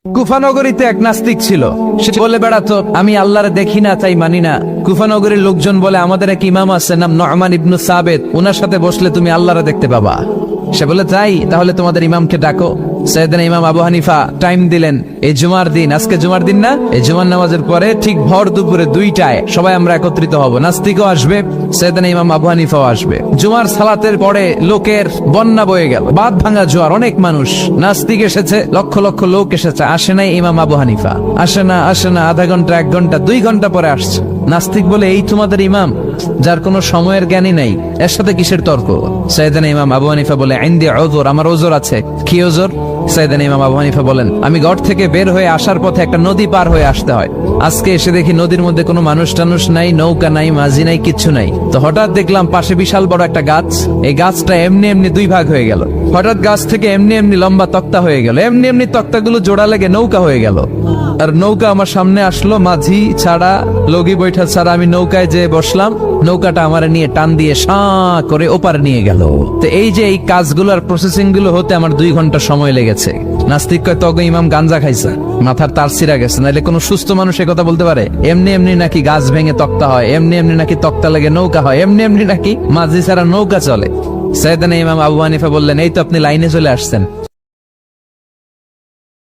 কুফানগরীতে এক নাস্তিক ছিল। সে বলে বেড়াতো, আমি আল্লাহরে দেখি না তাই মানি না। কুফানগরীর লোকজন বলে, আমাদের এক ইমাম আছে নাম নু'মান ইবনে সাবিত, উনার সাথে বসলে তুমি আল্লাহরে দেখতে পাবা। সে বলে, তাই তাহলে তোমাদের ইমামকে ডাকো। সাইয়েদনা ইমাম আবু হানিফা টাইম দিলেন, এই জুমার দিন, আজকে জুমার দিন না, এই জুমার নামাজের পরে ঠিক ভর দুপুরে 2টায় সবাই আমরা একত্রিত হব। নাস্তিকও আসবে, সাইয়েদনা ইমাম আবু হানিফাও আসবে। জুমার সালাতের পরে লোকের বন্যা বয়ে গেল, বাঁধ ভাঙা জোয়ার, অনেক মানুষ। নাস্তিক এসেছে, লক্ষ লক্ষ লোক এসেছে, আসে নাই ইমাম আবু হানিফা। আসে না আধা ঘন্টা, 1 ঘন্টা, 2 ঘন্টা পরে আসছে। নাস্তিক বলে, এই তোমাদের ইমাম যার কোনো সময়ের জ্ঞানই নাই, এর সাথে কিসের তর্ক? সাইয়েদনা ইমাম আবু হানিফা বলে, ইনদি উযর, আমার ওজর আছে। কি ওজর? সাইয়েদনা ইমাম আবু হানিফা বলেন, আমি ঘর থেকে বের হয়ে আসার পথে একটা নদী পার হয়ে আসতে হয়। আজকে এসে দেখি নদীর মধ্যে কোনো মানুষ টানুষ নাই, নৌকা নাই, মাঝি নাই, কিচ্ছু নাই। তো হঠাৎ দেখলাম পাশে বিশাল বড় একটা গাছ। এই গাছটা এমনি এমনি 2 ভাগ হয়ে গেল। হঠাৎ গাছ থেকে এমনি এমনি লম্বা তক্তা হয়ে গেল, এমনি এমনি তক্তাগুলো জোড়া লেগে নৌকা হয়ে গেল। আর নৌকা আমার সামনে আসলো, মাঝি ছাড়া, লগি বৈঠা ছাড়া। আমি নৌকায় যে বসলাম, নৌকাটা আমার নিয়ে টান দিয়ে সাঁ করে ওপার নিয়ে গেল। তো এই যে এই কাজগুলোর প্রসেসিং গুলো হতে আমার 2 ঘন্টা সময় লেগেছে। নাস্তিক কয়, তবে ইমাম গাঞ্জা খাইছে, মাথার তার ছিঁড়া গেছে, নাহলে কোনো সুস্থ মানুষ এ কথা বলতে পারে? এমনি এমনি নাকি গাছ ভেঙে তক্তা হয়, এমনি এমনি নাকি তক্তা লেগে নৌকা হয়, এমনি এমনি নাকি মাঝি ছাড়া নৌকা চলে? সাইয়েদনা ইমাম আবু হানিফা বললেন, এই তো আপনি লাইনে চলে আসছেন।